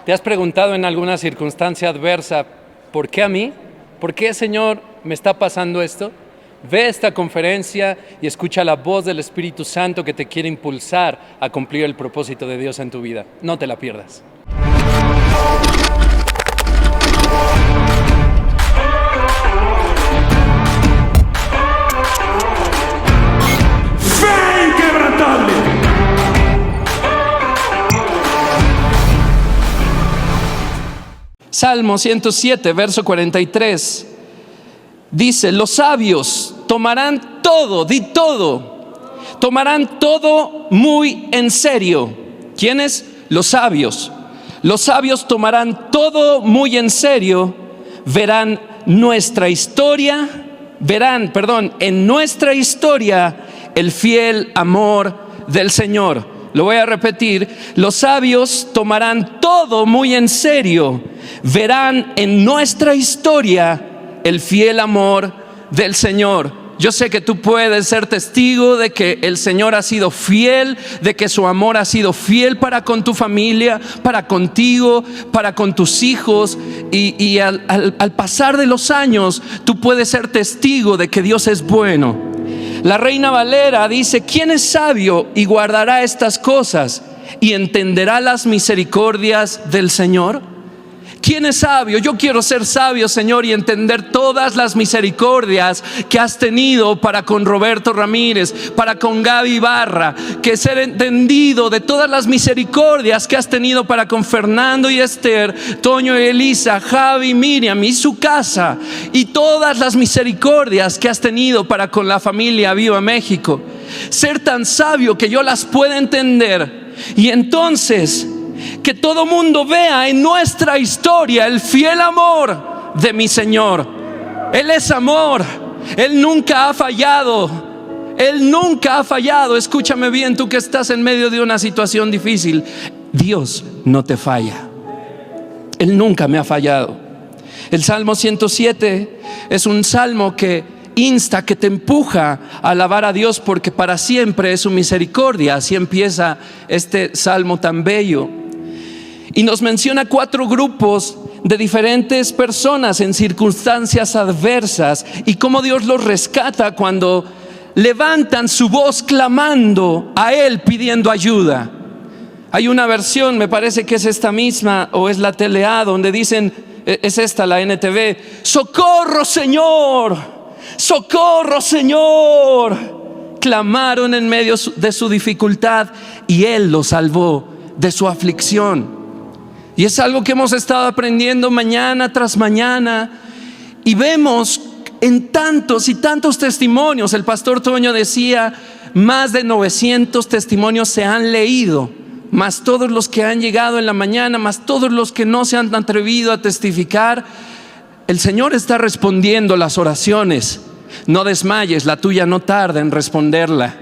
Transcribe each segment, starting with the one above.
¿Te has preguntado en alguna circunstancia adversa, ¿por qué a mí? ¿Por qué, Señor, me está pasando esto? Ve esta conferencia y escucha la voz del Espíritu Santo que te quiere impulsar a cumplir el propósito de Dios en tu vida. No te la pierdas. ¡Fe inquebrantable! Salmo 107, verso 43, dice: los sabios tomarán todo, tomarán todo muy en serio. ¿Quiénes? Los sabios. Los sabios tomarán todo muy en serio, verán en nuestra historia el fiel amor del Señor. Lo voy a repetir: los sabios tomarán todo muy en serio, verán en nuestra historia el fiel amor del Señor. Yo sé que tú puedes ser testigo de que el Señor ha sido fiel, de que su amor ha sido fiel para con tu familia, para contigo, para con tus hijos. Y al pasar de los años, tú puedes ser testigo de que Dios es bueno. La Reina Valera dice: ¿quién es sabio y guardará estas cosas y entenderá las misericordias del Señor? ¿Quién es sabio? Yo quiero ser sabio, Señor, y entender todas las misericordias que has tenido para con Roberto Ramírez, para con Gaby Ibarra. Que ser entendido de todas las misericordias que has tenido para con Fernando y Esther, Toño y Elisa, Javi, Miriam y su casa. Y todas las misericordias que has tenido para con la familia Viva México. Ser tan sabio que yo las pueda entender. Y entonces que todo mundo vea en nuestra historia el fiel amor de mi Señor. Él es amor. Él nunca ha fallado. Él nunca ha fallado. Escúchame bien, tú que estás en medio de una situación difícil. Dios no te falla. Él nunca me ha fallado. El Salmo 107 es un salmo que insta, que te empuja a alabar a Dios, porque para siempre es su misericordia. Así empieza este salmo tan bello. Y nos menciona 4 grupos de diferentes personas en circunstancias adversas y cómo Dios los rescata cuando levantan su voz clamando a Él, pidiendo ayuda. Hay una versión, me parece que es esta misma, o es la TLA, donde dicen, es esta, la NTV: ¡socorro, Señor! ¡Socorro, Señor! Clamaron en medio de su dificultad y Él los salvó de su aflicción. Y es algo que hemos estado aprendiendo mañana tras mañana. Y vemos en tantos y tantos testimonios. El pastor Toño decía: más de 900 testimonios se han leído, más todos los que han llegado en la mañana, más todos los que no se han atrevido a testificar. El Señor está respondiendo las oraciones. No desmayes, la tuya no tarda en responderla.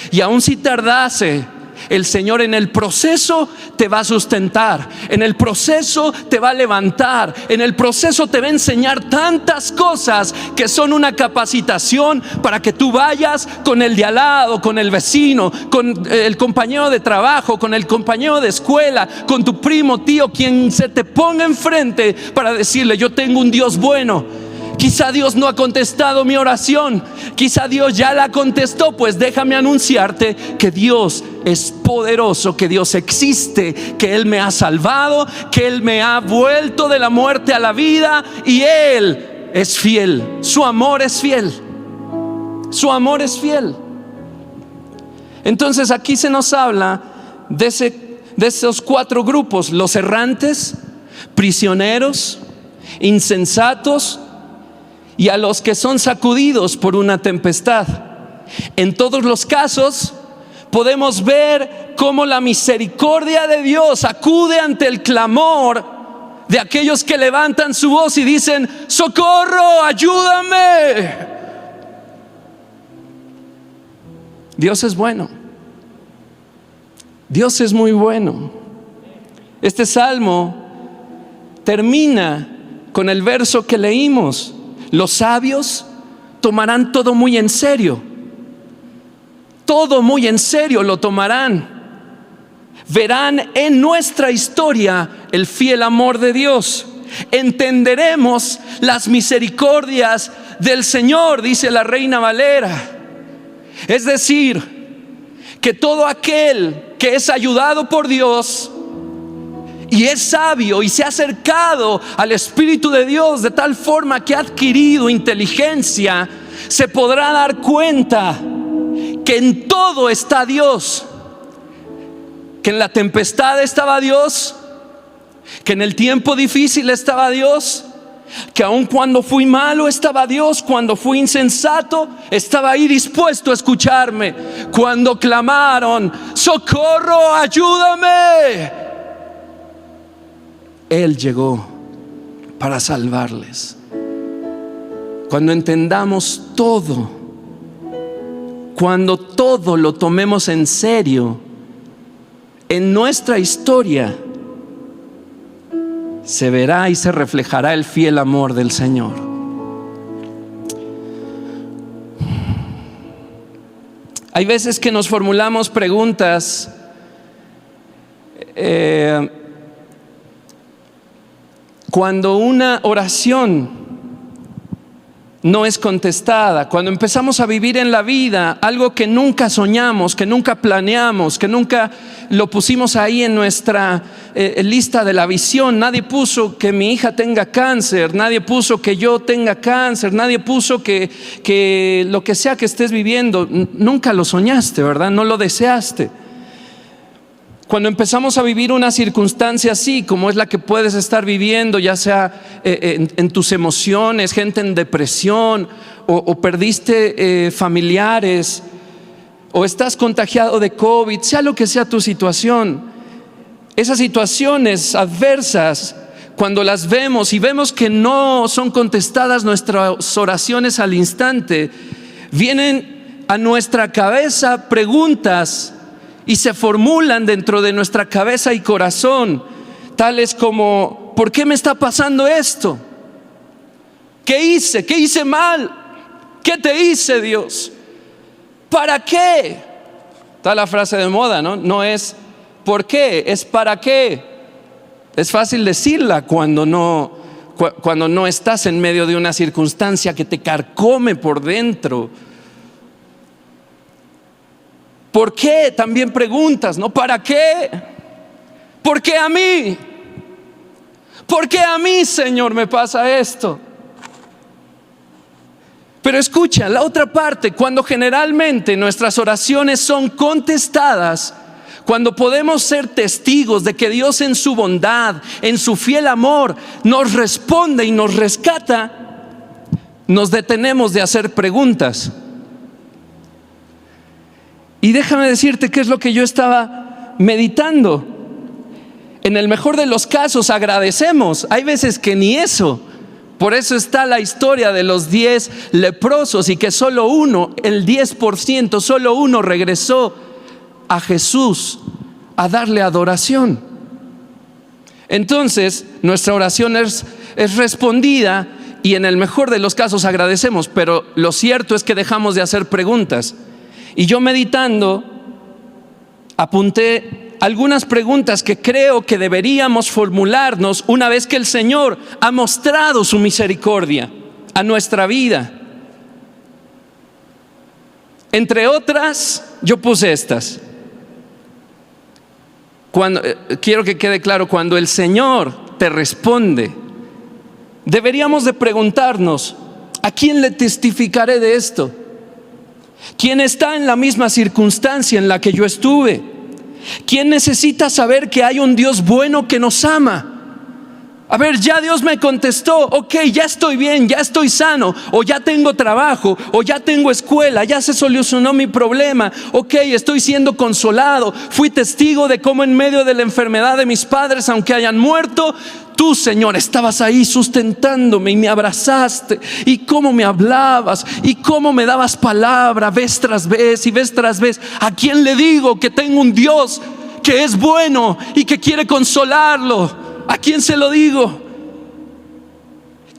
Y aun si tardase, el Señor en el proceso te va a sustentar, en el proceso te va a levantar, en el proceso te va a enseñar tantas cosas que son una capacitación para que tú vayas con el de al lado, con el vecino, con el compañero de trabajo, con el compañero de escuela, con tu primo, tío, quien se te ponga enfrente, para decirle: yo tengo un Dios bueno. Quizá Dios no ha contestado mi oración, quizá Dios ya la contestó. Pues déjame anunciarte que Dios es poderoso, que Dios existe, que Él me ha salvado, que Él me ha vuelto de la muerte a la vida, y Él es fiel. Su amor es fiel. Su amor es fiel. Entonces aquí se nos habla de esos 4 grupos: los errantes, prisioneros, insensatos, y a los que son sacudidos por una tempestad. En todos los casos podemos ver cómo la misericordia de Dios acude ante el clamor de aquellos que levantan su voz y dicen: ¡socorro, ayúdame! Dios es bueno. Dios es muy bueno. Este salmo termina con el verso que leímos: los sabios tomarán todo muy en serio. Todo muy en serio lo tomarán. verán en nuestra historia el fiel amor de Dios. Entenderemos las misericordias del Señor, dice la Reina Valera. Es decir, que todo aquel que es ayudado por Dios y es sabio y se ha acercado al Espíritu de Dios de tal forma que ha adquirido inteligencia, se podrá dar cuenta que en todo está Dios, que en la tempestad estaba Dios, que en el tiempo difícil estaba Dios, que aun cuando fui malo estaba Dios, cuando fui insensato estaba ahí dispuesto a escucharme, cuando clamaron socorro, ayúdame, Él llegó para salvarles. Cuando entendamos todo, cuando todo lo tomemos en serio, en nuestra historia se verá y se reflejará el fiel amor del Señor. Hay veces que nos formulamos preguntas cuando una oración no es contestada, cuando empezamos a vivir en la vida algo que nunca soñamos, que nunca planeamos, que nunca lo pusimos ahí en nuestra lista de la visión. Nadie puso que mi hija tenga cáncer, nadie puso que yo tenga cáncer, nadie puso que lo que sea que estés viviendo, nunca lo soñaste, ¿verdad? No lo deseaste. Cuando empezamos a vivir una circunstancia así, como es la que puedes estar viviendo, ya sea en tus emociones, gente en depresión, o perdiste familiares, o estás contagiado de COVID, sea lo que sea tu situación, esas situaciones adversas, cuando las vemos y vemos que no son contestadas nuestras oraciones al instante, vienen a nuestra cabeza preguntas y se formulan dentro de nuestra cabeza y corazón, tales como: ¿por qué me está pasando esto? ¿Qué hice? ¿Qué hice mal? ¿Qué te hice, Dios? ¿Para qué? Está la frase de moda, ¿no? No es ¿por qué? Es ¿para qué? Es fácil decirla cuando no estás en medio de una circunstancia que te carcome por dentro. ¿Por qué? También preguntas, ¿no? ¿Para qué? ¿Por qué a mí? ¿Por qué a mí, Señor, me pasa esto? Pero escucha, la otra parte, cuando generalmente nuestras oraciones son contestadas, cuando podemos ser testigos de que Dios en su bondad, en su fiel amor, nos responde y nos rescata, nos detenemos de hacer preguntas. Y déjame decirte qué es lo que yo estaba meditando. En el mejor de los casos agradecemos. Hay veces que ni eso. Por eso está la historia de los 10 leprosos y que solo uno, el 10%, solo uno regresó a Jesús a darle adoración. Entonces nuestra oración es respondida y en el mejor de los casos agradecemos, pero lo cierto es que dejamos de hacer preguntas. Y yo meditando apunté algunas preguntas que creo que deberíamos formularnos una vez que el Señor ha mostrado su misericordia a nuestra vida. Entre otras, yo puse estas. Quiero que quede claro, cuando el Señor te responde, deberíamos de preguntarnos: ¿a quién le testificaré de esto? ¿Quién está en la misma circunstancia en la que yo estuve? ¿Quién necesita saber que hay un Dios bueno que nos ama? A ver, ya Dios me contestó, ok, ya estoy bien, ya estoy sano, o ya tengo trabajo, o ya tengo escuela, ya se solucionó mi problema, ok, estoy siendo consolado, fui testigo de cómo en medio de la enfermedad de mis padres, aunque hayan muerto, tú, Señor, estabas ahí sustentándome y me abrazaste, y cómo me hablabas, y cómo me dabas palabra vez tras vez y vez tras vez. ¿A quién le digo que tengo un Dios que es bueno y que quiere consolarlo? ¿A quién se lo digo?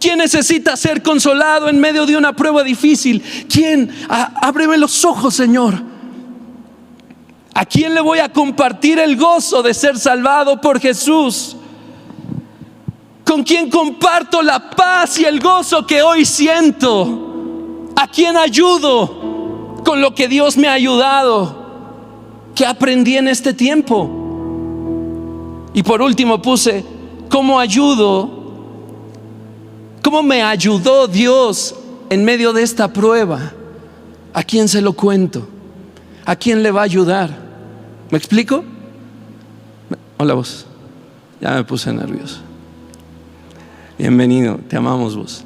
¿Quién necesita ser consolado en medio de una prueba difícil? ¿Quién? Ábreme los ojos, Señor. ¿A quién le voy a compartir el gozo de ser salvado por Jesús? ¿Con quién comparto la paz y el gozo que hoy siento? ¿A quién ayudo con lo que Dios me ha ayudado? ¿Qué aprendí en este tiempo? Y por último puse, ¿cómo me ayudó Dios en medio de esta prueba? ¿A quién se lo cuento? ¿A quién le va a ayudar? ¿Me explico? Hola vos, ya me puse nervioso. Bienvenido, te amamos vos.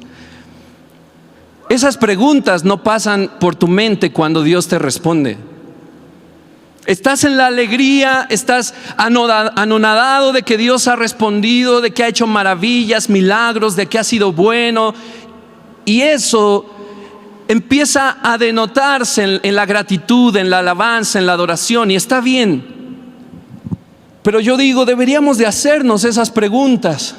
Esas preguntas no pasan por tu mente cuando Dios te responde. Estás en la alegría, estás anonadado de que Dios ha respondido, de que ha hecho maravillas, milagros, de que ha sido bueno. Y eso empieza a denotarse en la gratitud, en la alabanza, en la adoración, y está bien. Pero yo digo, deberíamos de hacernos esas preguntas.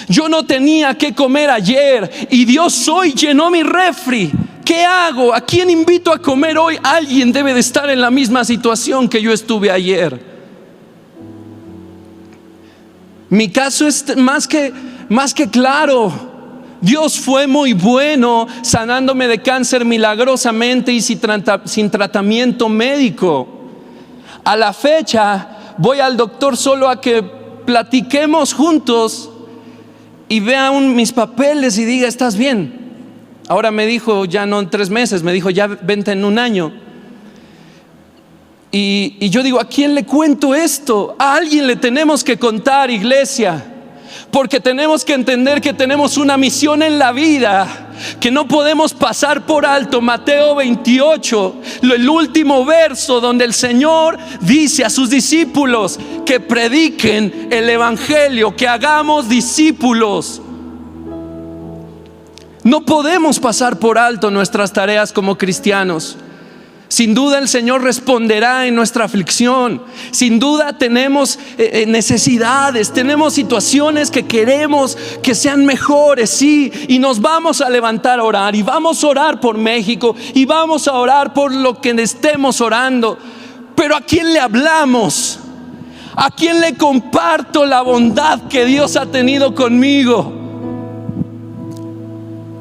Yo no tenía que comer ayer y Dios hoy llenó mi refri. ¿Qué hago? ¿A quién invito a comer hoy? Alguien debe de estar en la misma situación que yo estuve ayer. Mi caso es más que claro. Dios fue muy bueno sanándome de cáncer milagrosamente y sin tratamiento médico. A la fecha voy al doctor solo a que platiquemos juntos y vea mis papeles y diga, ¿estás bien? Ahora me dijo, ya no en 3 meses, me dijo, ya vente en 1 año. Y yo digo, ¿a quién le cuento esto? A alguien le tenemos que contar, iglesia, porque tenemos que entender que tenemos una misión en la vida que no podemos pasar por alto. Mateo 28, el último verso, donde el Señor dice a sus discípulos que prediquen el evangelio, que hagamos discípulos. No podemos pasar por alto nuestras tareas como cristianos. Sin duda el Señor responderá en nuestra aflicción. Sin duda tenemos necesidades, tenemos situaciones que queremos que sean mejores, sí, y nos vamos a levantar a orar, y vamos a orar por México, y vamos a orar por lo que estemos orando. Pero ¿a quién le hablamos? ¿A quién le comparto la bondad que Dios ha tenido conmigo?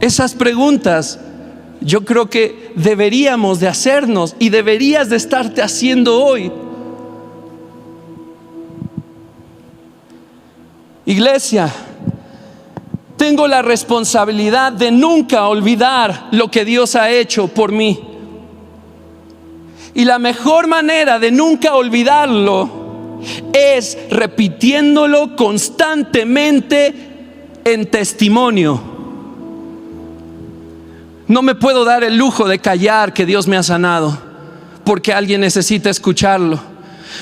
Esas preguntas yo creo que deberíamos de hacernos, y deberías de estarte haciendo hoy. Iglesia, tengo la responsabilidad de nunca olvidar lo que Dios ha hecho por mí. Y la mejor manera de nunca olvidarlo es repitiéndolo constantemente en testimonio. No me puedo dar el lujo de callar que Dios me ha sanado, porque alguien necesita escucharlo.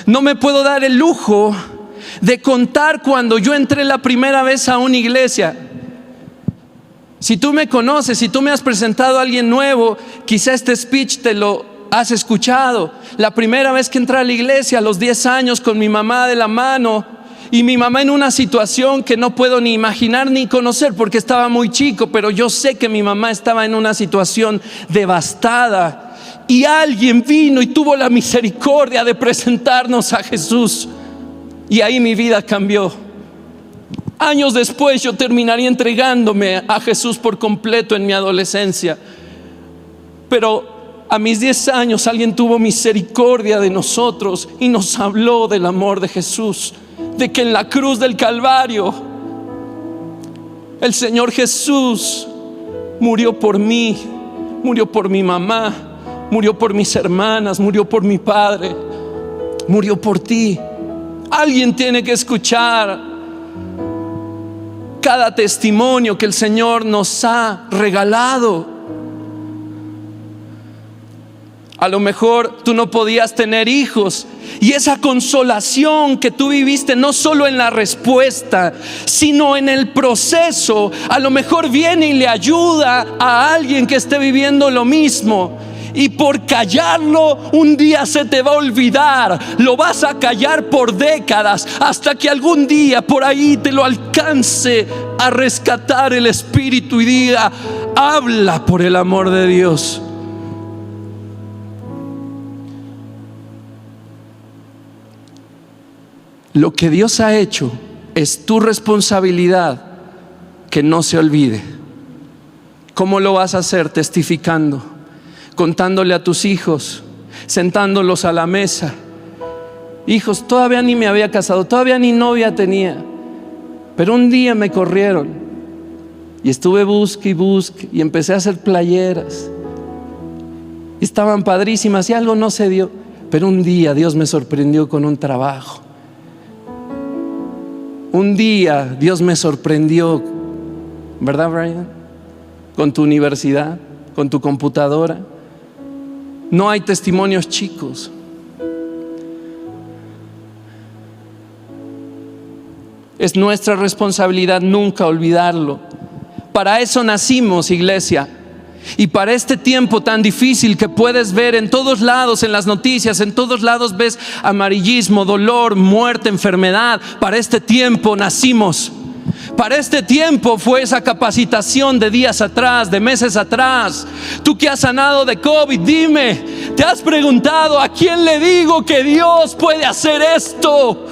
No me puedo dar el lujo de contar cuando yo entré la primera vez a una iglesia. Si tú me conoces, si tú me has presentado a alguien nuevo, quizá este speech te lo has escuchado. La primera vez que entré a la iglesia, a los 10 años, con mi mamá de la mano, y mi mamá en una situación que no puedo ni imaginar ni conocer porque estaba muy chico, pero yo sé que mi mamá estaba en una situación devastada, y alguien vino y tuvo la misericordia de presentarnos a Jesús, y ahí mi vida cambió. Años después yo terminaría entregándome a Jesús por completo en mi adolescencia, pero a mis 10 años alguien tuvo misericordia de nosotros y nos habló del amor de Jesús, de que en la cruz del Calvario el Señor Jesús murió por mí, murió por mi mamá, murió por mis hermanas, murió por mi padre, murió por ti. Alguien tiene que escuchar cada testimonio que el Señor nos ha regalado. A lo mejor tú no podías tener hijos, y esa consolación que tú viviste, no solo en la respuesta, sino en el proceso, a lo mejor viene y le ayuda a alguien que esté viviendo lo mismo. Y por callarlo, un día se te va a olvidar. Lo vas a callar por décadas, hasta que algún día por ahí te lo alcance a rescatar el Espíritu y diga: habla, por el amor de Dios. Lo que Dios ha hecho es tu responsabilidad que no se olvide. ¿Cómo lo vas a hacer? Testificando, contándole a tus hijos, sentándolos a la mesa. Hijos, todavía ni me había casado, todavía ni novia tenía, pero un día me corrieron y estuve busque y busque y empecé a hacer playeras. Y estaban padrísimas y algo no se dio, pero un día Dios me sorprendió con un trabajo. Un día Dios me sorprendió, ¿verdad, Brian? Con tu universidad, con tu computadora. No hay testimonios chicos. Es nuestra responsabilidad nunca olvidarlo. Para eso nacimos, iglesia. Y para este tiempo tan difícil que puedes ver en todos lados, en las noticias, en todos lados ves amarillismo, dolor, muerte, enfermedad. Para este tiempo nacimos. Para este tiempo fue esa capacitación de días atrás, de meses atrás. Tú que has sanado de COVID, dime, ¿te has preguntado a quién le digo que Dios puede hacer esto?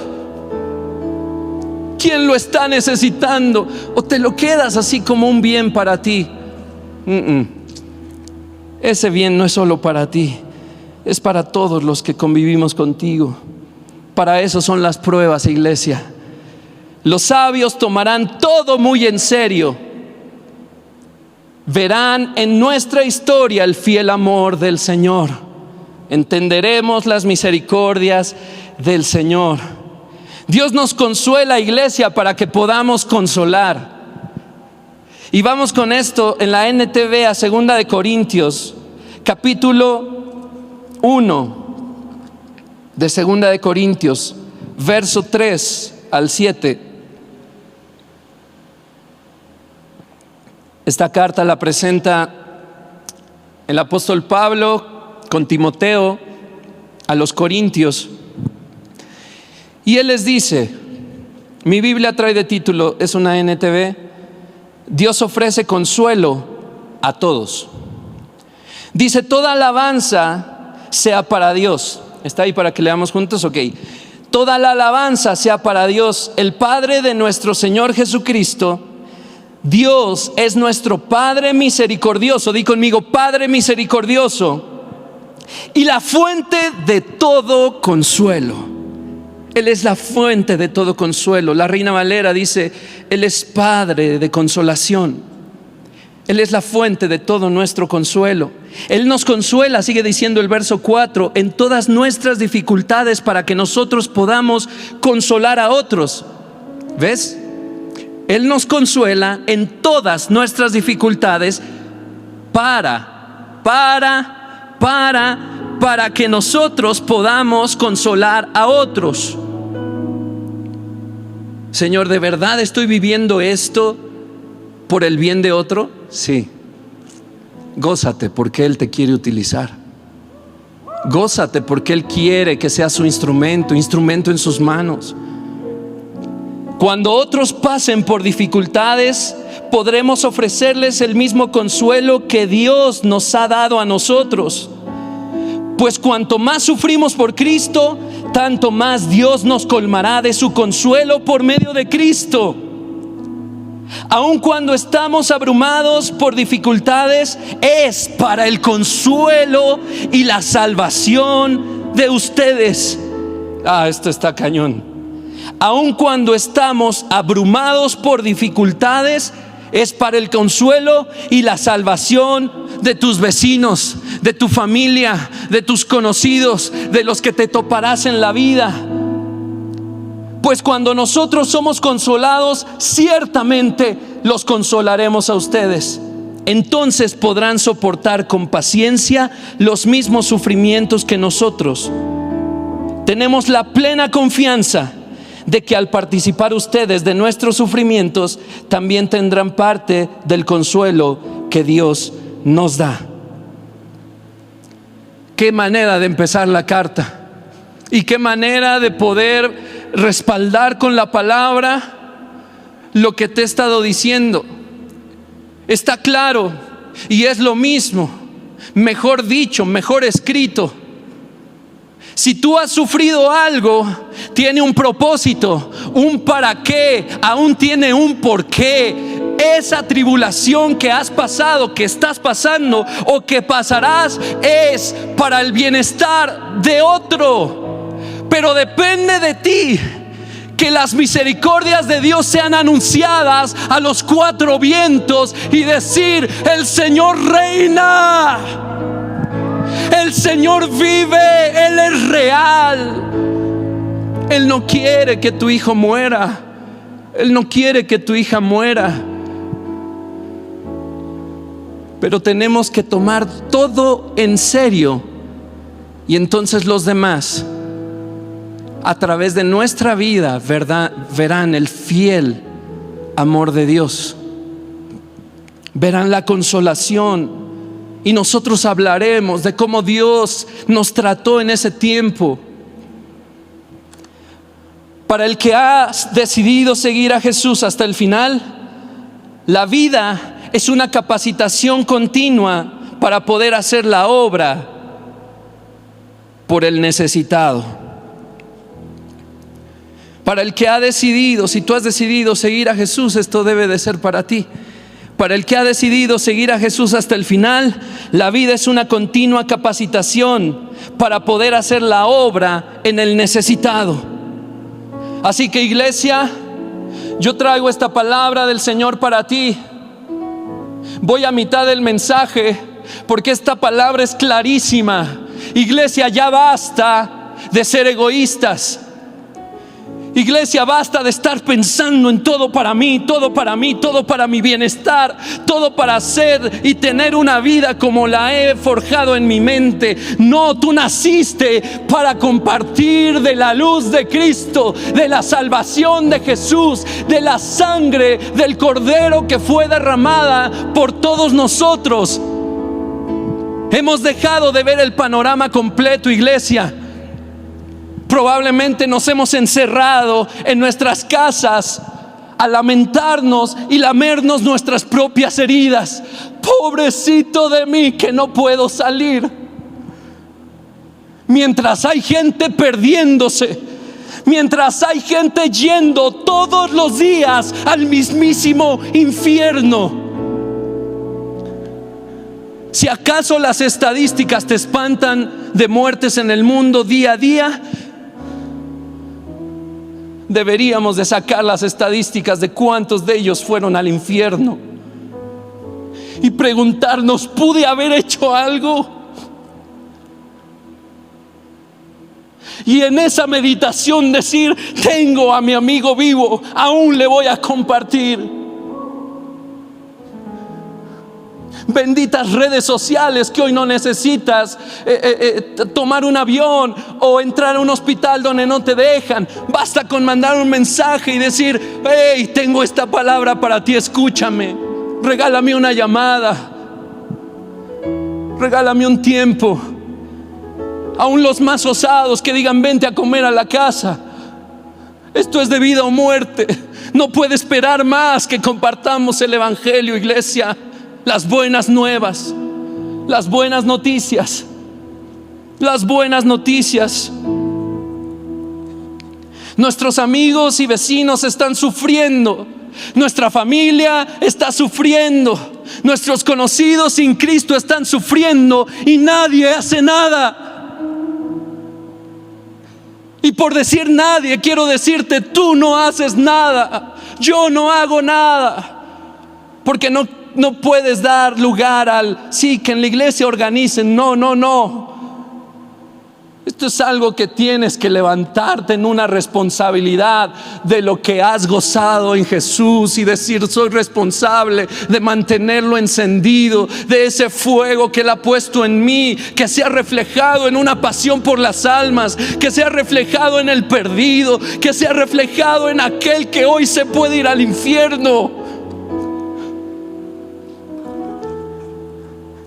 ¿Quién lo está necesitando? ¿O te lo quedas así como un bien para ti? Ese bien no es solo para ti, es para todos los que convivimos contigo. Para eso son las pruebas, iglesia. Los sabios tomarán todo muy en serio. Verán en nuestra historia el fiel amor del Señor. Entenderemos las misericordias del Señor. Dios nos consuela, iglesia, para que podamos consolar. Y vamos con esto en la NTV a 2 de Corintios, capítulo 1 de 2 de Corintios, verso 3 al 7. Esta carta la presenta el apóstol Pablo con Timoteo a los corintios. Y él les dice, mi Biblia trae de título, es una NTV, Dios ofrece consuelo a todos. Dice, toda alabanza sea para Dios. ¿Está ahí para que leamos juntos? Ok. Toda la alabanza sea para Dios, el Padre de nuestro Señor Jesucristo. Dios es nuestro Padre misericordioso. Di conmigo, Padre misericordioso. Y la fuente de todo consuelo. Él es la fuente de todo consuelo. La Reina Valera dice, Él es Padre de consolación. Él es la fuente de todo nuestro consuelo. Él nos consuela, sigue diciendo el verso 4, en todas nuestras dificultades para que nosotros podamos consolar a otros. ¿Ves? Él nos consuela en todas nuestras dificultades para que nosotros podamos consolar a otros. Señor, ¿de verdad estoy viviendo esto por el bien de otro? Sí. Gózate porque Él te quiere utilizar. Gózate porque Él quiere que seas su instrumento en sus manos. Cuando otros pasen por dificultades, podremos ofrecerles el mismo consuelo que Dios nos ha dado a nosotros. Pues cuanto más sufrimos por Cristo, tanto más Dios nos colmará de su consuelo por medio de Cristo. Aun cuando estamos abrumados por dificultades, es para el consuelo y la salvación de ustedes. Esto está cañón. Aun cuando estamos abrumados por dificultades, es para el consuelo y la salvación de tus vecinos, de tu familia, de tus conocidos, de los que te toparás en la vida. Pues cuando nosotros somos consolados, ciertamente los consolaremos a ustedes. Entonces podrán soportar con paciencia los mismos sufrimientos que nosotros. Tenemos la plena confianza de que al participar ustedes de nuestros sufrimientos, también tendrán parte del consuelo que Dios nos da. Qué manera de empezar la carta y qué manera de poder respaldar con la palabra lo que te he estado diciendo. Está claro y es lo mismo, mejor dicho, mejor escrito. Si tú has sufrido algo, tiene un propósito, un para qué, aún tiene un por qué. Esa tribulación que has pasado, que estás pasando o que pasarás es para el bienestar de otro. Pero depende de ti que las misericordias de Dios sean anunciadas a los cuatro vientos y decir: el Señor reina, el Señor vive, Él es real. Él no quiere que tu hijo muera, Él no quiere que tu hija muera. Pero tenemos que tomar todo en serio, y entonces los demás, a través de nuestra vida, verán el fiel amor de Dios, verán la consolación, y nosotros hablaremos de cómo Dios nos trató en ese tiempo. Para el que ha decidido seguir a Jesús hasta el final, la vida es una capacitación continua para poder hacer la obra por el necesitado. Para el que ha decidido, si tú has decidido seguir a Jesús, esto debe de ser para ti. Para el que ha decidido seguir a Jesús hasta el final, la vida es una continua capacitación para poder hacer la obra en el necesitado. Así que, iglesia, yo traigo esta palabra del Señor para ti. Voy a mitad del mensaje porque esta palabra es clarísima. Iglesia, ya basta de ser egoístas. Iglesia, basta de estar pensando en todo para mí, todo para mí, todo para mi bienestar, todo para hacer y tener una vida como la he forjado en mi mente. No, tú naciste para compartir de la luz de Cristo, de la salvación de Jesús, de la sangre del Cordero que fue derramada por todos nosotros. Hemos dejado de ver el panorama completo, iglesia. Probablemente nos hemos encerrado en nuestras casas a lamentarnos y lamernos nuestras propias heridas. Pobrecito de mí que no puedo salir. Mientras hay gente perdiéndose, mientras hay gente yendo todos los días al mismísimo infierno. Si acaso las estadísticas te espantan de muertes en el mundo día a día, deberíamos de sacar las estadísticas de cuántos de ellos fueron al infierno y preguntarnos: ¿pude haber hecho algo? Y en esa meditación decir: tengo a mi amigo vivo, aún le voy a compartir. Benditas redes sociales que hoy no necesitas tomar un avión o entrar a un hospital donde no te dejan. Basta con mandar un mensaje y decir: hey, tengo esta palabra para ti, escúchame. Regálame una llamada, regálame un tiempo. Aún los más osados que digan: vente a comer a la casa. Esto es de vida o muerte. No puede esperar más que compartamos el evangelio, iglesia. Las buenas nuevas, las buenas noticias, las buenas noticias. Nuestros amigos y vecinos están sufriendo, nuestra familia está sufriendo, nuestros conocidos sin Cristo están sufriendo y nadie hace nada. Y por decir nadie, quiero decirte: tú no haces nada, yo no hago nada, porque no puedes dar lugar al sí, que en la iglesia organicen. No. Esto es algo que tienes que levantarte en una responsabilidad de lo que has gozado en Jesús y decir: soy responsable de mantenerlo encendido, de ese fuego que Él ha puesto en mí, que sea reflejado en una pasión por las almas, que sea reflejado en el perdido, que sea reflejado en aquel que hoy se puede ir al infierno.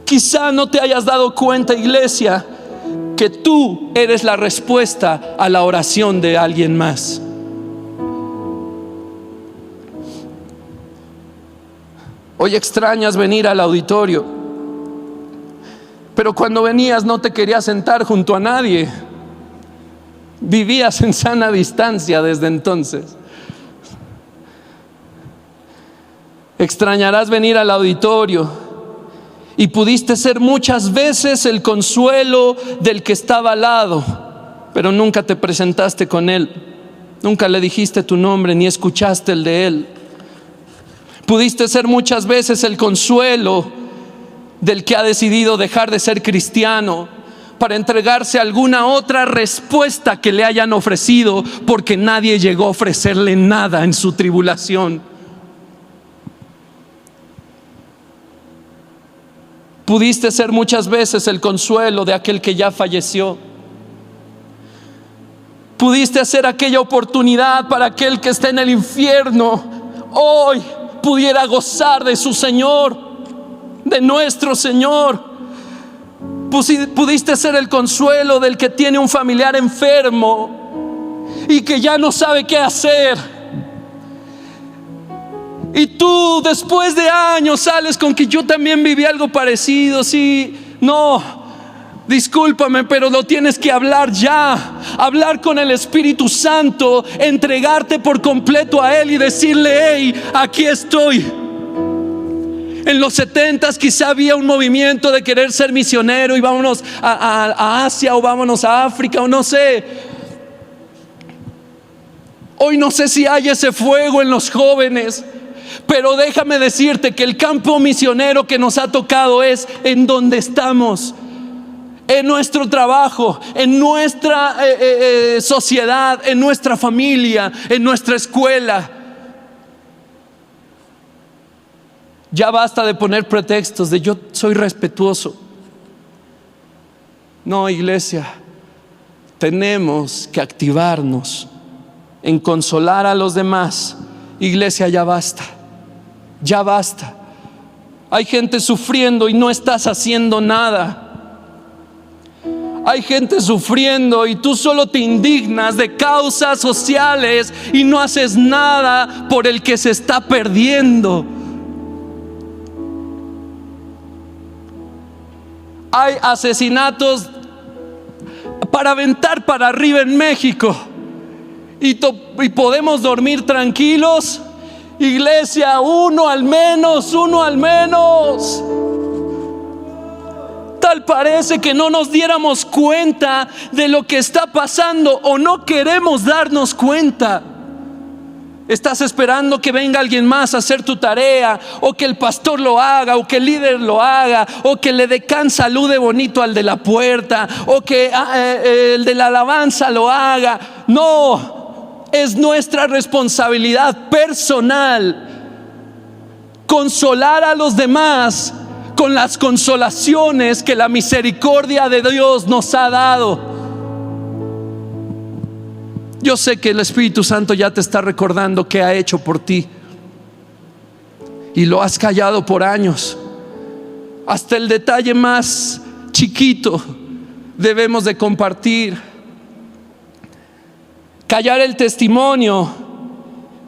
Quizá no te hayas dado cuenta, iglesia, que tú eres la respuesta a la oración de alguien más. Hoy extrañas venir al auditorio, pero cuando venías no te querías sentar junto a nadie. Vivías en sana distancia desde entonces. Extrañarás venir al auditorio y pudiste ser muchas veces el consuelo del que estaba al lado, pero nunca te presentaste con él, nunca le dijiste tu nombre ni escuchaste el de él. Pudiste ser muchas veces el consuelo del que ha decidido dejar de ser cristiano para entregarse a alguna otra respuesta que le hayan ofrecido, porque nadie llegó a ofrecerle nada en su tribulación. Pudiste ser muchas veces el consuelo de aquel que ya falleció. Pudiste hacer aquella oportunidad para aquel que está en el infierno hoy pudiera gozar de su Señor, de nuestro Señor. Pudiste ser el consuelo del que tiene un familiar enfermo y que ya no sabe qué hacer. Y tú después de años sales con que yo también viví algo parecido. Sí, no, discúlpame, pero lo tienes que hablar ya. Hablar con el Espíritu Santo, entregarte por completo a Él y decirle: hey, aquí estoy. En los 70s quizá había un movimiento de querer ser misionero y vámonos a Asia o vámonos a África o no sé. Hoy no sé si hay ese fuego en los jóvenes, pero déjame decirte que el campo misionero que nos ha tocado es en donde estamos, en nuestro trabajo, en nuestra sociedad, en nuestra familia, en nuestra escuela. Ya basta de poner pretextos de yo soy respetuoso. No, iglesia, tenemos que activarnos en consolar a los demás. Iglesia, ya basta, ya basta. Hay gente sufriendo y no estás haciendo nada. Hay gente sufriendo y tú solo te indignas de causas sociales y no haces nada por el que se está perdiendo. Hay asesinatos para aventar para arriba en México y podemos dormir tranquilos. Iglesia, uno al menos. Tal parece que no nos diéramos cuenta de lo que está pasando o no queremos darnos cuenta. Estás esperando que venga alguien más a hacer tu tarea, o que el pastor lo haga, o que el líder lo haga, o que el decán salude bonito al de la puerta, o que el de la alabanza lo haga. No, es nuestra responsabilidad personal consolar a los demás con las consolaciones que la misericordia de Dios nos ha dado. Yo sé que el Espíritu Santo ya te está recordando qué ha hecho por ti y lo has callado por años. Hasta el detalle más chiquito debemos de compartir. Callar el testimonio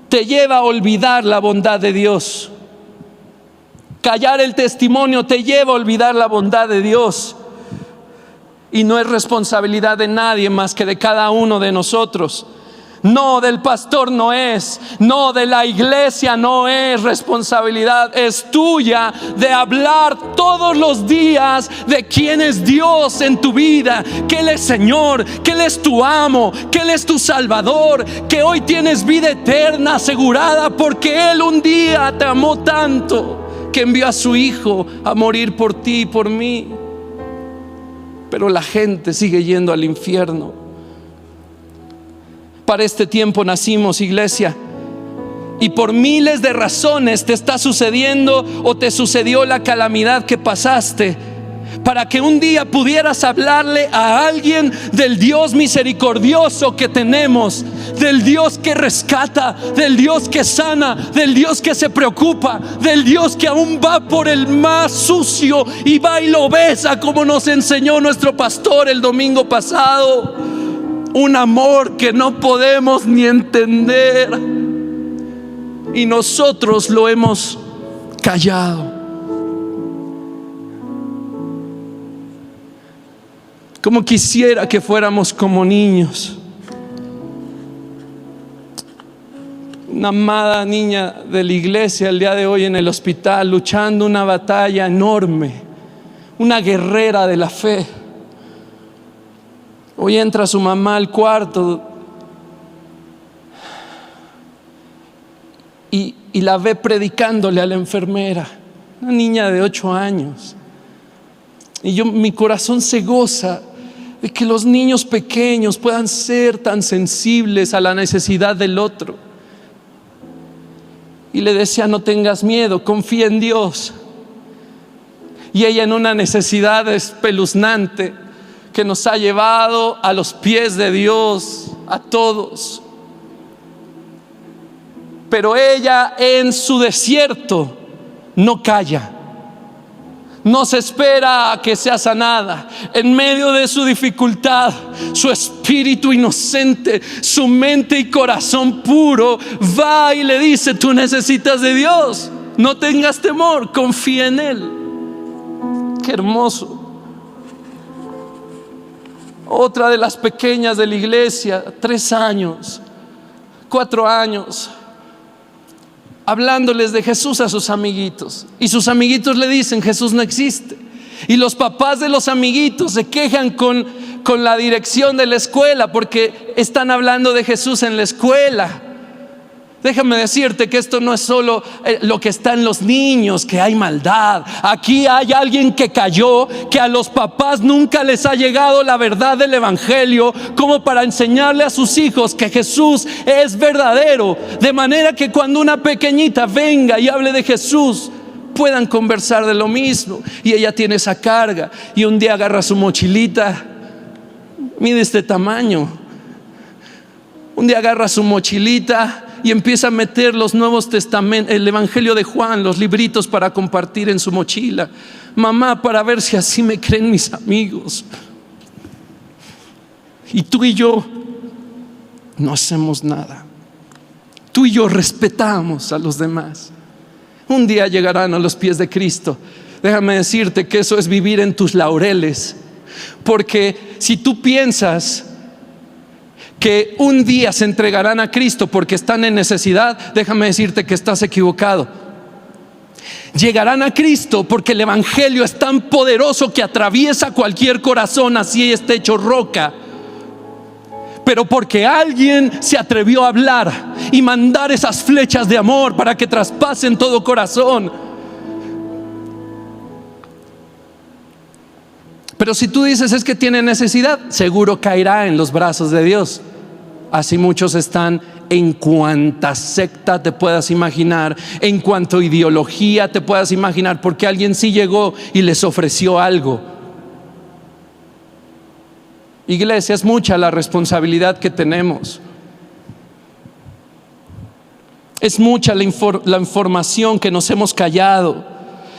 te lleva a olvidar la bondad de Dios. Callar el testimonio te lleva a olvidar la bondad de Dios. Y no es responsabilidad de nadie más que de cada uno de nosotros. No, del pastor no es, no, de la iglesia no es responsabilidad, es tuya de hablar todos los días de quién es Dios en tu vida, que Él es Señor, que Él es tu amo, que Él es tu Salvador, que hoy tienes vida eterna asegurada porque Él un día te amó tanto que envió a su Hijo a morir por ti y por mí. Pero la gente sigue yendo al infierno. Para este tiempo nacimos, iglesia, y por miles de razones te está sucediendo o te sucedió la calamidad que pasaste, para que un día pudieras hablarle a alguien del Dios misericordioso que tenemos, del Dios que rescata, del Dios que sana, del Dios que se preocupa, del Dios que aún va por el más sucio y va y lo besa, como nos enseñó nuestro pastor el domingo pasado. Un amor que no podemos ni entender y nosotros lo hemos callado. Como quisiera que fuéramos como niños una amada niña de la iglesia el día de hoy en el hospital, luchando una batalla enorme, una guerrera de la fe. Hoy entra su mamá al cuarto y la ve predicándole a la enfermera, una niña de 8 años. Y mi corazón se goza de que los niños pequeños puedan ser tan sensibles a la necesidad del otro. Y le decía: no tengas miedo, confía en Dios. Y ella, en una necesidad espeluznante que nos ha llevado a los pies de Dios a todos, pero ella en su desierto no calla, no se espera a que sea sanada. En medio de su dificultad, su espíritu inocente, su mente y corazón puro va y le dice: tú necesitas de Dios, no tengas temor, confía en Él. Qué hermoso. Otra de las pequeñas de la iglesia, 3 años, 4 años, hablándoles de Jesús a sus amiguitos, y sus amiguitos le dicen: Jesús no existe. Y los papás de los amiguitos se quejan con la dirección de la escuela porque están hablando de Jesús en la escuela. Déjame decirte que esto no es solo lo que está en los niños, que hay maldad. Aquí hay alguien que cayó, que a los papás nunca les ha llegado la verdad del evangelio como para enseñarle a sus hijos que Jesús es verdadero, de manera que cuando una pequeñita venga y hable de Jesús, puedan conversar de lo mismo. Y ella tiene esa carga, y un día agarra su mochilita, mide este tamaño. Un día agarra su mochilita y empieza a meter los Nuevos Testamentos, el Evangelio de Juan, los libritos para compartir en su mochila. Mamá, para ver si así me creen mis amigos. Y tú y yo no hacemos nada. Tú y yo respetamos a los demás. Un día llegarán a los pies de Cristo. Déjame decirte que eso es vivir en tus laureles. Porque si tú piensas que un día se entregarán a Cristo porque están en necesidad, déjame decirte que estás equivocado. Llegarán a Cristo porque el evangelio es tan poderoso que atraviesa cualquier corazón, así esté hecho roca. Pero porque alguien se atrevió a hablar y mandar esas flechas de amor para que traspasen todo corazón. Pero si tú dices: es que tiene necesidad, seguro caerá en los brazos de Dios. Así muchos están en cuanta secta te puedas imaginar, en cuanto ideología te puedas imaginar, porque alguien sí llegó y les ofreció algo. Iglesia, es mucha la responsabilidad que tenemos. Es mucha la información que nos hemos callado.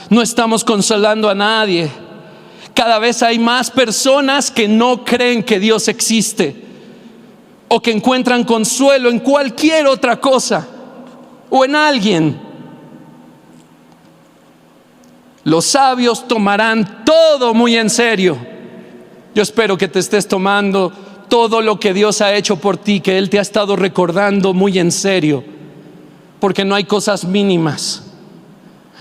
No estamos consolando a nadie. Cada vez hay más personas que no creen que Dios existe, o que encuentran consuelo en cualquier otra cosa o en alguien. Los sabios tomarán todo muy en serio. Yo espero que te estés tomando todo lo que Dios ha hecho por ti, que Él te ha estado recordando muy en serio, porque no hay cosas mínimas.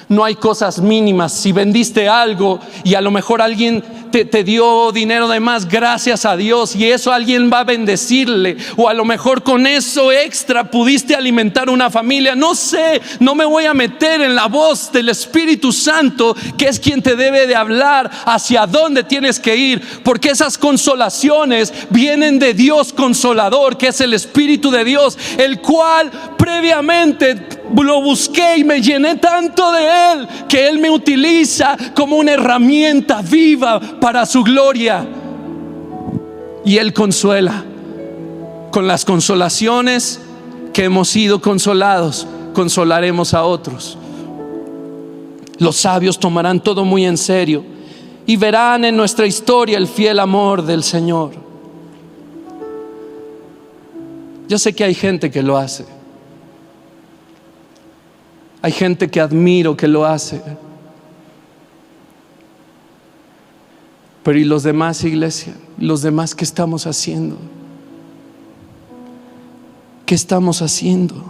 No hay cosas mínimas. Si vendiste algo y a lo mejor alguien te dio dinero de más, gracias a Dios, y eso alguien va a bendecirle. O a lo mejor con eso extra pudiste alimentar una familia. No sé, no me voy a meter en la voz del Espíritu Santo, que es quien te debe de hablar hacia dónde tienes que ir, porque esas consolaciones vienen de Dios consolador, que es el Espíritu de Dios, el cual previamente lo busqué y me llené tanto de Él, que Él me utiliza como una herramienta viva para su gloria. Y Él consuela. Con las consolaciones que hemos sido consolados, consolaremos a otros. Los sabios tomarán todo muy en serio y verán en nuestra historia el fiel amor del Señor. Yo sé que hay gente que lo hace. Hay gente que admiro que lo hace. Pero ¿y los demás, iglesia? ¿Los demás qué estamos haciendo? ¿Qué estamos haciendo?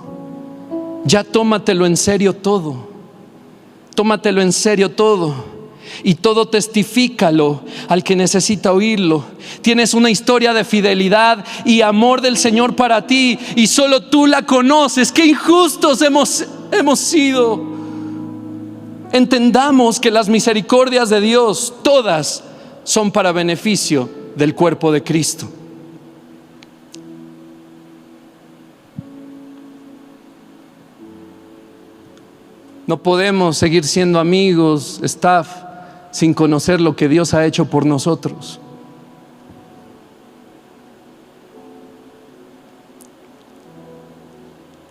ya tómatelo en serio todo. Tómatelo en serio todo. Y todo testifícalo al que necesita oírlo. Tienes una historia de fidelidad y amor del Señor para ti, y solo tú la conoces. ¡Qué injustos hemos sido! Entendamos que las misericordias de Dios, todas, son para beneficio del cuerpo de Cristo. No podemos seguir siendo amigos, staff, sin conocer lo que Dios ha hecho por nosotros.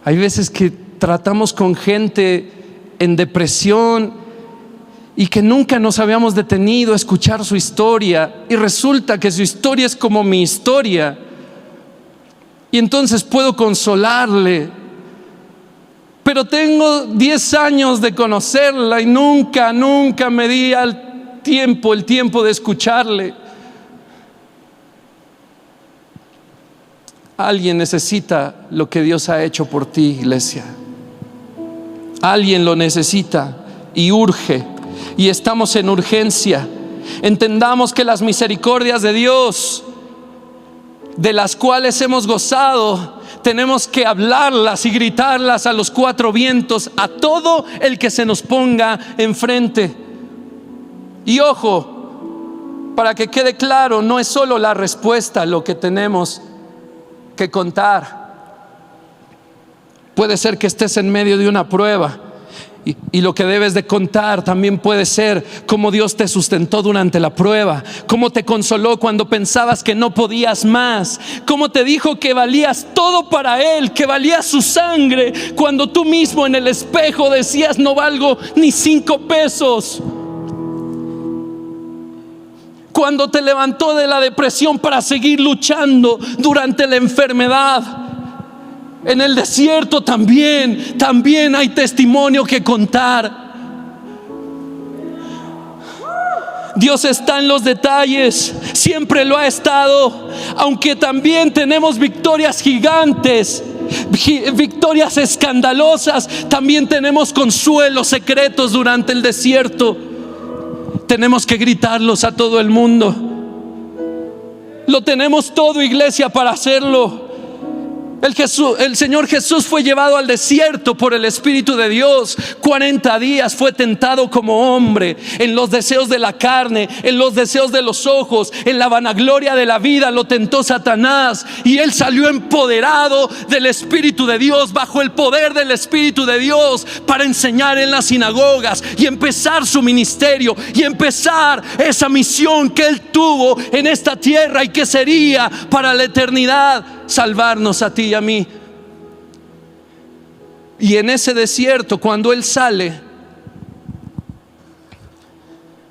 Hay veces que tratamos con gente en depresión y que nunca nos habíamos detenido a escuchar su historia, y resulta que su historia es como mi historia, y entonces puedo consolarle. Pero tengo 10 años de conocerla y nunca me di el tiempo de escucharle. Alguien necesita lo que Dios ha hecho por ti, iglesia. Alguien lo necesita y urge, y estamos en urgencia. Entendamos que las misericordias de Dios, de las cuales hemos gozado, tenemos que hablarlas y gritarlas a los 4 vientos, a todo el que se nos ponga enfrente. Y ojo, para que quede claro, no es solo la respuesta lo que tenemos que contar. Puede ser que estés en medio de una prueba, y lo que debes de contar también puede ser cómo Dios te sustentó durante la prueba, cómo te consoló cuando pensabas que no podías más, cómo te dijo que valías todo para Él, que valías su sangre, cuando tú mismo en el espejo decías no valgo ni 5 pesos. Cuando te levantó de la depresión para seguir luchando durante la enfermedad. En el desierto también hay testimonio que contar. Dios está en los detalles, siempre lo ha estado, aunque también tenemos victorias gigantes, victorias escandalosas, también tenemos consuelos secretos durante el desierto. Tenemos que gritarlos a todo el mundo. Lo tenemos todo, iglesia, para hacerlo. El Señor Jesús fue llevado al desierto por el Espíritu de Dios. 40 días fue tentado como hombre, en los deseos de la carne, en los deseos de los ojos, en la vanagloria de la vida lo tentó Satanás, y Él salió empoderado del Espíritu de Dios, bajo el poder del Espíritu de Dios, para enseñar en las sinagogas y empezar su ministerio y empezar esa misión que Él tuvo en esta tierra y que sería para la eternidad: salvarnos a ti y a mí. Y en ese desierto, cuando Él sale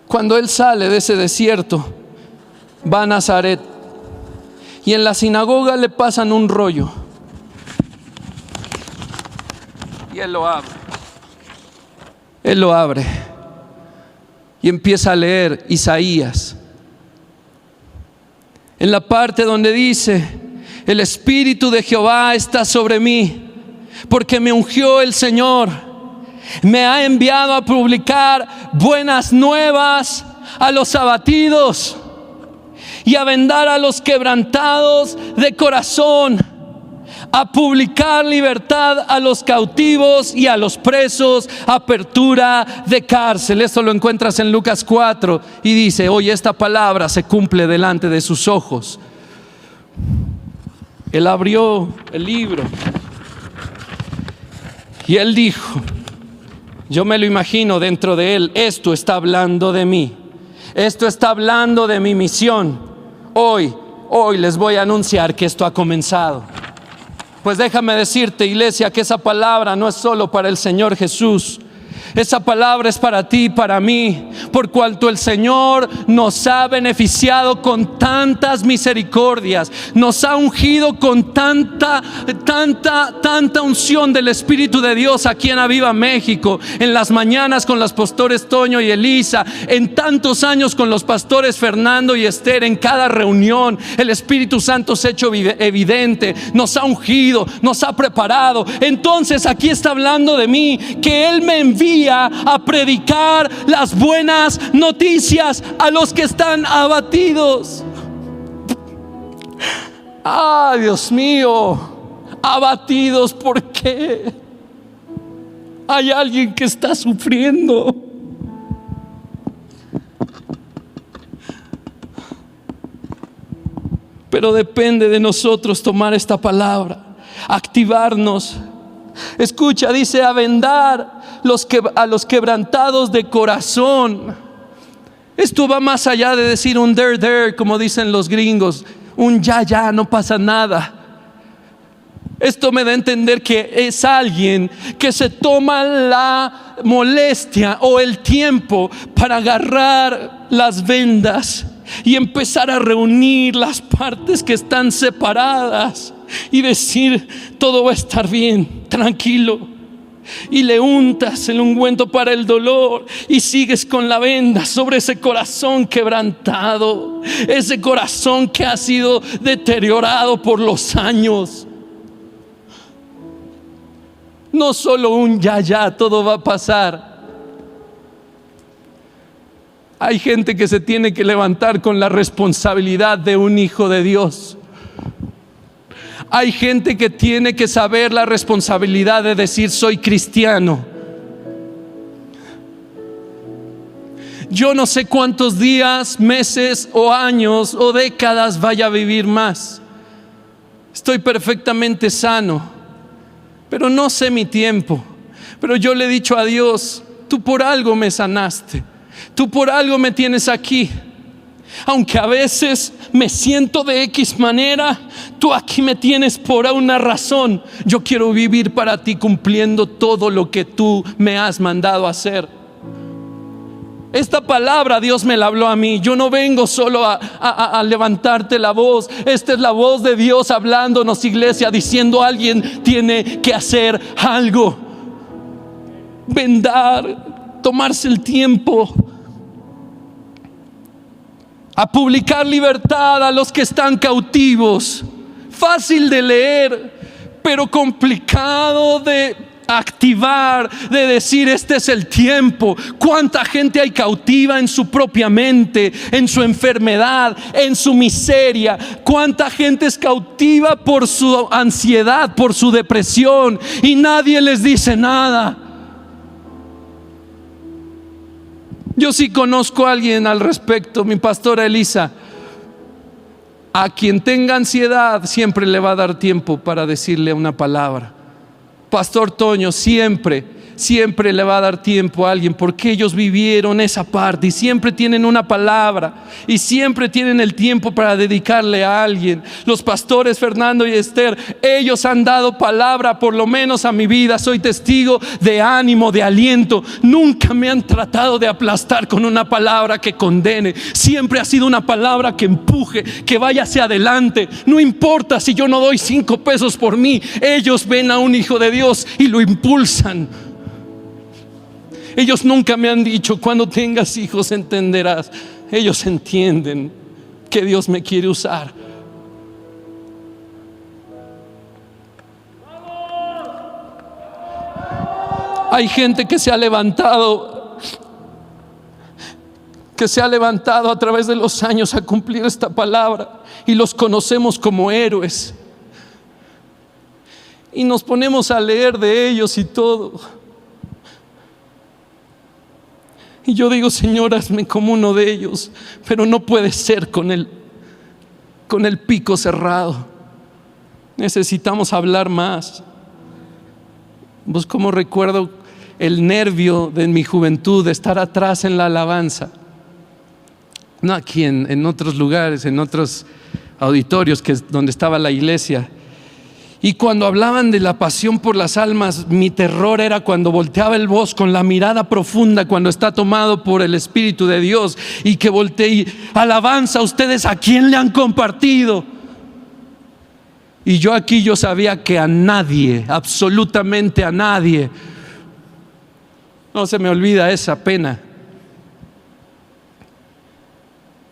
de ese desierto, va a Nazaret, y en la sinagoga le pasan un rollo, y Él lo abre y empieza a leer Isaías, en la parte donde dice: el Espíritu de Jehová está sobre mí, porque me ungió el Señor, me ha enviado a publicar buenas nuevas a los abatidos y a vendar a los quebrantados de corazón, a publicar libertad a los cautivos y a los presos, apertura de cárcel. Esto lo encuentras en Lucas 4, y dice: hoy esta palabra se cumple delante de sus ojos. Él abrió el libro y Él dijo, yo me lo imagino dentro de Él: esto está hablando de mí, esto está hablando de mi misión. Hoy les voy a anunciar que esto ha comenzado. Pues déjame decirte, iglesia, que esa palabra no es solo para el Señor Jesús, Esa palabra es para ti y para mí, por cuanto el Señor nos ha beneficiado con tantas misericordias, nos ha ungido con tanta unción del Espíritu de Dios aquí en Aviva México, en las mañanas con los pastores Toño y Elisa, en tantos años con los pastores Fernando y Esther, en cada reunión el Espíritu Santo se ha hecho evidente, nos ha ungido, nos ha preparado. Entonces aquí está hablando de mí, que Él me envía a predicar las buenas noticias a los que están abatidos. Dios mío, abatidos, ¿por qué? Hay alguien que está sufriendo. Pero depende de nosotros tomar esta palabra, activarnos. Escucha, dice: a vendar a los quebrantados de corazón. Esto va más allá de decir un there, como dicen los gringos, un ya, no pasa nada. Esto me da a entender que es alguien que se toma la molestia o el tiempo para agarrar las vendas y empezar a reunir las partes que están separadas y decir: todo va a estar bien, tranquilo. Y le untas el ungüento para el dolor y sigues con la venda sobre ese corazón quebrantado, ese corazón que ha sido deteriorado por los años. No solo un ya, todo va a pasar. Hay gente que se tiene que levantar con la responsabilidad de un hijo de Dios. Hay gente que tiene que saber la responsabilidad de decir: soy cristiano. Yo no sé cuántos días, meses o años o décadas vaya a vivir más. Estoy perfectamente sano, pero no sé mi tiempo. Pero yo le he dicho a Dios: tú por algo me sanaste, tú por algo me tienes aquí. Aunque a veces me siento de X manera, tú aquí me tienes por una razón. Yo quiero vivir para ti, cumpliendo todo lo que tú me has mandado a hacer. Esta palabra Dios me la habló a mí. Yo no vengo solo a levantarte la voz. Esta es la voz de Dios hablándonos, iglesia, diciendo: alguien tiene que hacer algo. Vendar, tomarse el tiempo, a publicar libertad a los que están cautivos. Fácil de leer, pero complicado de activar, de decir: este es el tiempo. Cuánta gente hay cautiva en su propia mente, en su enfermedad, en su miseria. Cuánta gente es cautiva por su ansiedad, por su depresión, y nadie les dice nada. Yo sí conozco a alguien al respecto, mi pastora Elisa. A quien tenga ansiedad siempre le va a dar tiempo para decirle una palabra. Pastor Toño siempre le va a dar tiempo a alguien, porque ellos vivieron esa parte y siempre tienen una palabra y siempre tienen el tiempo para dedicarle a alguien. Los pastores Fernando y Esther, ellos han dado palabra, por lo menos a mi vida. Soy testigo de ánimo, de aliento. Nunca me han tratado de aplastar con una palabra que condene. Siempre ha sido una palabra que empuje, que vaya hacia adelante. No importa si yo no doy 5 pesos por mí, ellos ven a un hijo de Dios y lo impulsan. Ellos nunca me han dicho: cuando tengas hijos entenderás. Ellos entienden que Dios me quiere usar. Hay gente que se ha levantado a través de los años a cumplir esta palabra, y los conocemos como héroes, y nos ponemos a leer de ellos y todo. Y yo digo: Señor, hazme como uno de ellos. Pero no puede ser con el pico cerrado. Necesitamos hablar más. Pues como recuerdo el nervio de mi juventud de estar atrás en la alabanza. No aquí, en otros lugares, en otros auditorios, que es donde estaba la iglesia. Y cuando hablaban de la pasión por las almas, mi terror era cuando volteaba el voz con la mirada profunda, cuando está tomado por el Espíritu de Dios, y que volteé y alabanza, ¿ustedes a quién le han compartido? Y yo aquí yo sabía que a nadie, absolutamente a nadie. No se me olvida esa pena.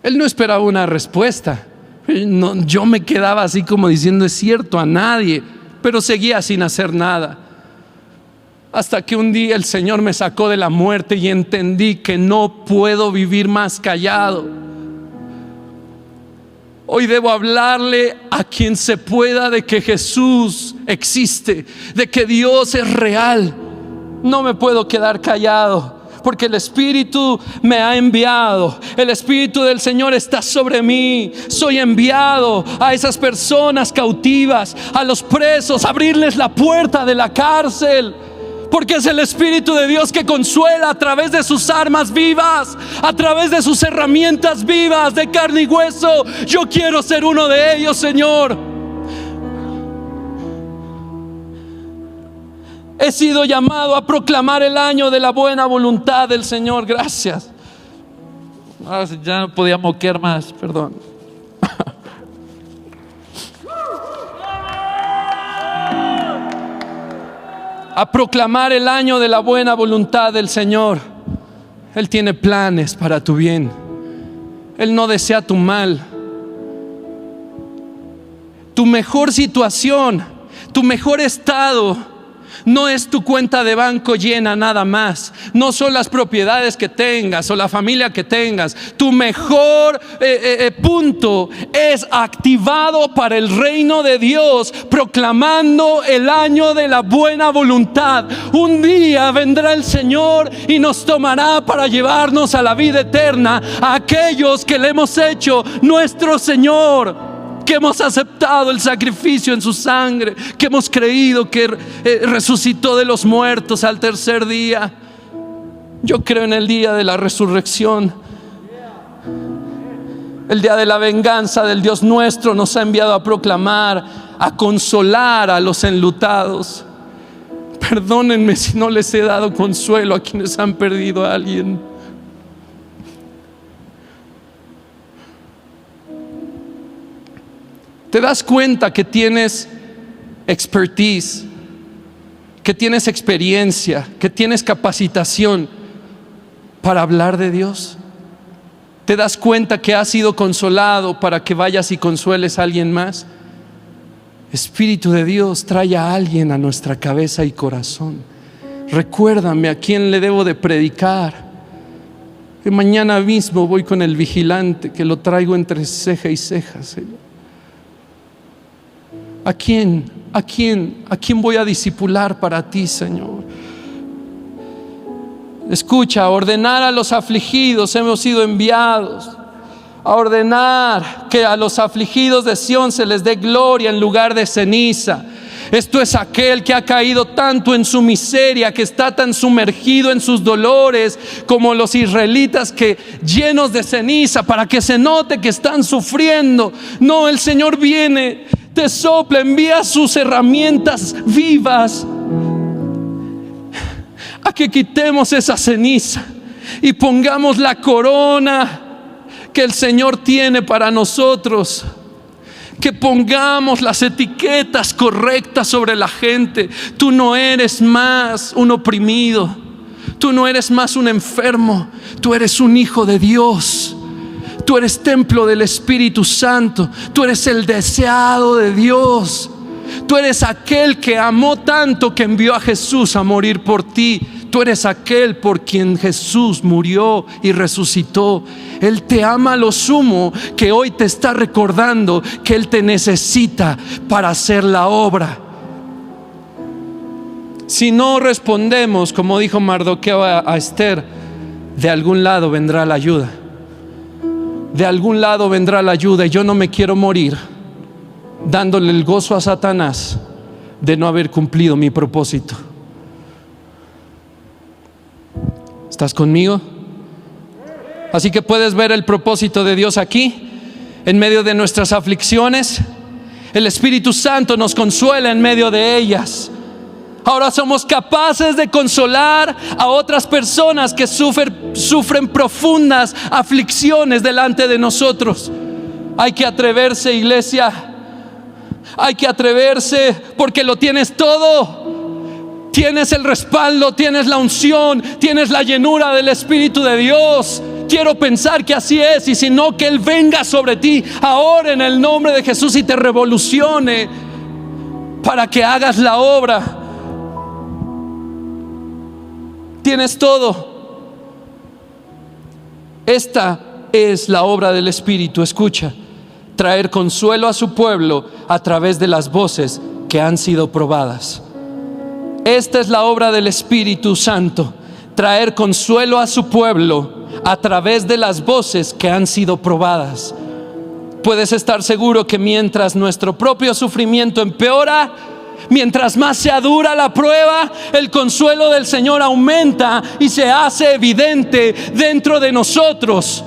Él no esperaba una respuesta. No, yo me quedaba así como diciendo, es cierto, a nadie, pero seguía sin hacer nada. Hasta que un día el Señor me sacó de la muerte y entendí que no puedo vivir más callado. Hoy debo hablarle a quien se pueda de que Jesús existe, de que Dios es real. No me puedo quedar callado, porque el Espíritu me ha enviado. El Espíritu del Señor está sobre mí. Soy enviado a esas personas cautivas, a los presos, a abrirles la puerta de la cárcel, porque es el Espíritu de Dios que consuela a través de sus armas vivas, a través de sus herramientas vivas de carne y hueso. Yo quiero ser uno de ellos, Señor. He sido llamado a proclamar el año de la buena voluntad del Señor. Gracias. Ya no podía moquear más, perdón. A proclamar el año de la buena voluntad del Señor. Él tiene planes para tu bien. Él no desea tu mal. Tu mejor situación, tu mejor estado, no es tu cuenta de banco llena nada más. No son las propiedades que tengas o la familia que tengas. Tu mejor punto es activado para el reino de Dios, proclamando el año de la buena voluntad. Un día vendrá el Señor y nos tomará para llevarnos a la vida eterna a aquellos que le hemos hecho nuestro Señor, que hemos aceptado el sacrificio en su sangre, que hemos creído que resucitó de los muertos al tercer día. Yo creo en el día de la resurrección. El día de la venganza del Dios nuestro nos ha enviado a proclamar, a consolar a los enlutados. Perdónenme si no les he dado consuelo a quienes han perdido a alguien. ¿Te das cuenta que tienes expertise, que tienes experiencia, que tienes capacitación para hablar de Dios? ¿Te das cuenta que has sido consolado para que vayas y consueles a alguien más? Espíritu de Dios, trae a alguien a nuestra cabeza y corazón. Recuérdame a quién le debo de predicar. Que mañana mismo voy con el vigilante, que lo traigo entre ceja y ceja, Señor. ¿A quién voy a discipular para ti, Señor? Escucha, a ordenar a los afligidos hemos sido enviados. A ordenar que a los afligidos de Sión se les dé gloria en lugar de ceniza. Esto es aquel que ha caído tanto en su miseria, que está tan sumergido en sus dolores como los israelitas, que llenos de ceniza, para que se note que están sufriendo. No, el Señor viene, te sopla, envía sus herramientas vivas a que quitemos esa ceniza y pongamos la corona que el Señor tiene para nosotros. Que pongamos las etiquetas correctas sobre la gente. Tú no eres más un oprimido, tú no eres más un enfermo, tú eres un hijo de Dios. Tú eres templo del Espíritu Santo. Tú eres el deseado de Dios. Tú eres aquel que amó tanto que envió a Jesús a morir por ti. Tú eres aquel por quien Jesús murió y resucitó. Él te ama a lo sumo, que hoy te está recordando que Él te necesita para hacer la obra. Si no respondemos, como dijo Mardoqueo a Esther, de algún lado vendrá la ayuda. De algún lado vendrá la ayuda, y yo no me quiero morir dándole el gozo a Satanás de no haber cumplido mi propósito. ¿Estás conmigo? Así que puedes ver el propósito de Dios aquí, en medio de nuestras aflicciones, El Espíritu Santo nos consuela en medio de ellas. Ahora somos capaces de consolar a otras personas que sufren profundas aflicciones delante de nosotros. Hay que atreverse, iglesia. Hay que atreverse, porque lo tienes todo. Tienes el respaldo, tienes la unción, tienes la llenura del Espíritu de Dios. Quiero pensar que así es, y si no, que Él venga sobre ti ahora en el nombre de Jesús y te revolucione para que hagas la obra. Tienes todo. Esta es la obra del Espíritu. Escucha: traer consuelo a su pueblo a través de las voces que han sido probadas. Esta es la obra del Espíritu Santo: traer consuelo a su pueblo a través de las voces que han sido probadas. Puedes estar seguro que mientras nuestro propio sufrimiento empeora, mientras más sea dura la prueba, el consuelo del Señor aumenta y se hace evidente dentro de nosotros.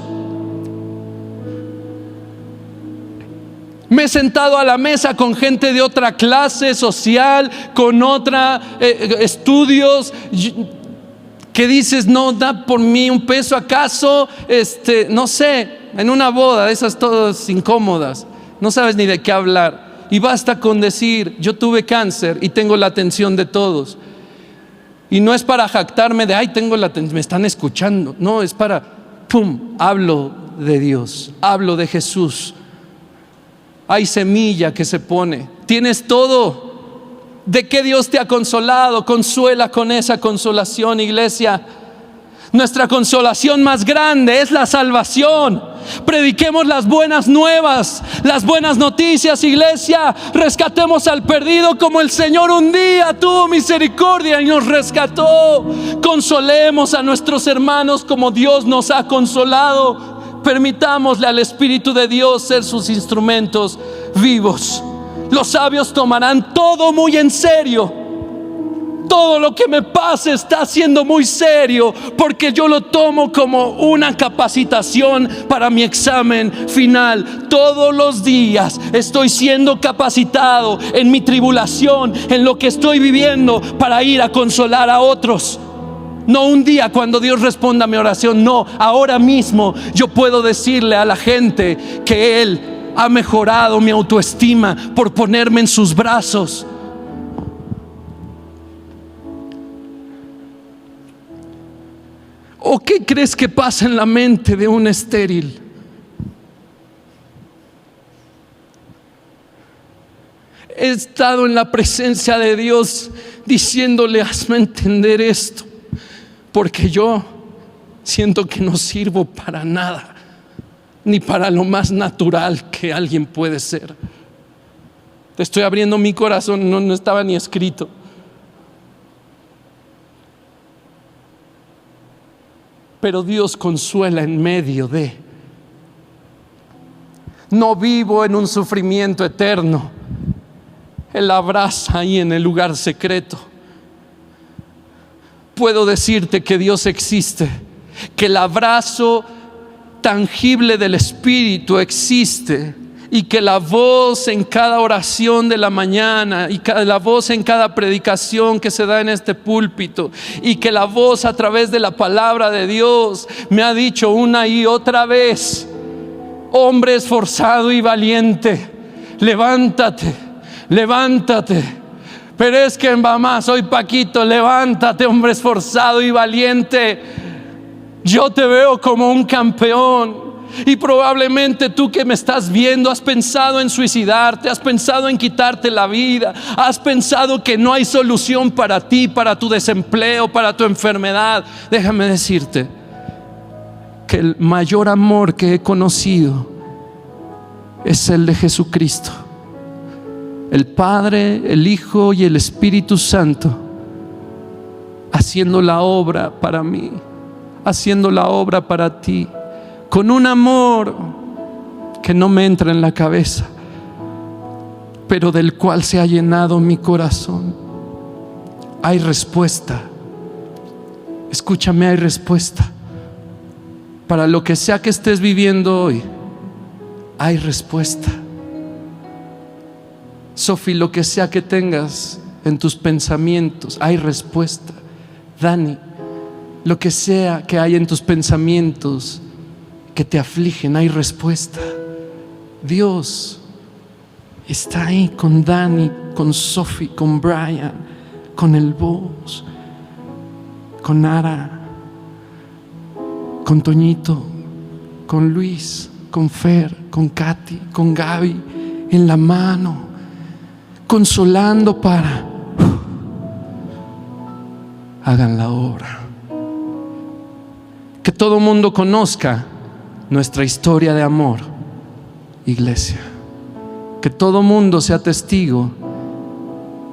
Me he sentado a la mesa con gente de otra clase social, con otra estudios, que dices: no da por mí un peso acaso, no sé, en una boda, esas todas incómodas, no sabes ni de qué hablar. Y basta con decir: yo tuve cáncer y tengo la atención de todos. Y no es para jactarme de: ay, tengo la atención, me están escuchando. No, es para, hablo de Dios, hablo de Jesús. Hay semilla que se pone. Tienes todo. ¿De qué Dios te ha consolado? Consuela con esa consolación, iglesia. Nuestra consolación más grande es la salvación. Prediquemos las buenas nuevas, las buenas noticias, iglesia. Rescatemos al perdido como el Señor un día tuvo misericordia y nos rescató. Consolemos a nuestros hermanos como Dios nos ha consolado. Permitámosle al Espíritu de Dios ser sus instrumentos vivos. Los sabios tomarán todo muy en serio. Todo lo que me pase está siendo muy serio, porque yo lo tomo como una capacitación para mi examen final. Todos los días estoy siendo capacitado en mi tribulación, en lo que estoy viviendo, para ir a consolar a otros. No un día cuando Dios responda a mi oración, no, ahora mismo yo puedo decirle a la gente que Él ha mejorado mi autoestima por ponerme en sus brazos. ¿O qué crees que pasa en la mente de un estéril? He estado en la presencia de Dios diciéndole: hazme entender esto, porque yo siento que no sirvo para nada, ni para lo más natural que alguien puede ser. Te estoy abriendo mi corazón, no estaba ni escrito. Pero Dios consuela en medio de. No vivo en un sufrimiento eterno. Él abraza ahí en el lugar secreto. Puedo decirte que Dios existe, que el abrazo tangible del Espíritu existe, y que la voz en cada oración de la mañana, y la voz en cada predicación que se da en este púlpito, y que la voz a través de la palabra de Dios me ha dicho una y otra vez: hombre esforzado y valiente, levántate, levántate. Pero es que mamá, soy Paquito. Levántate, hombre esforzado y valiente. Yo te veo como un campeón. Y probablemente tú que me estás viendo has pensado en suicidarte, has pensado en quitarte la vida, has pensado que no hay solución para ti, para tu desempleo, para tu enfermedad. Déjame decirte que el mayor amor que he conocido es el de Jesucristo. El Padre, el Hijo y el Espíritu Santo haciendo la obra para mí, haciendo la obra para ti, con un amor que no me entra en la cabeza, pero del cual se ha llenado mi corazón. Hay respuesta. Escúchame, hay respuesta. Para lo que sea que estés viviendo hoy, hay respuesta. Sofi, lo que sea que tengas en tus pensamientos, hay respuesta. Dani, lo que sea que hay en tus pensamientos que te afligen, hay respuesta. Dios está ahí con Dani, con Sofi, con Brian, con el Boss, con Ara, con Toñito, con Luis, con Fer, con Katy, con Gaby, en la mano, consolando para hagan la obra. Que todo mundo conozca nuestra historia de amor, iglesia. Que todo mundo sea testigo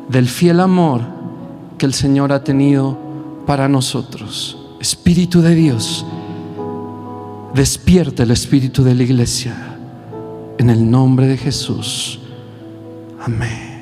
del fiel amor que el Señor ha tenido para nosotros. Espíritu de Dios, despierta el espíritu de la iglesia en el nombre de Jesús. Amén.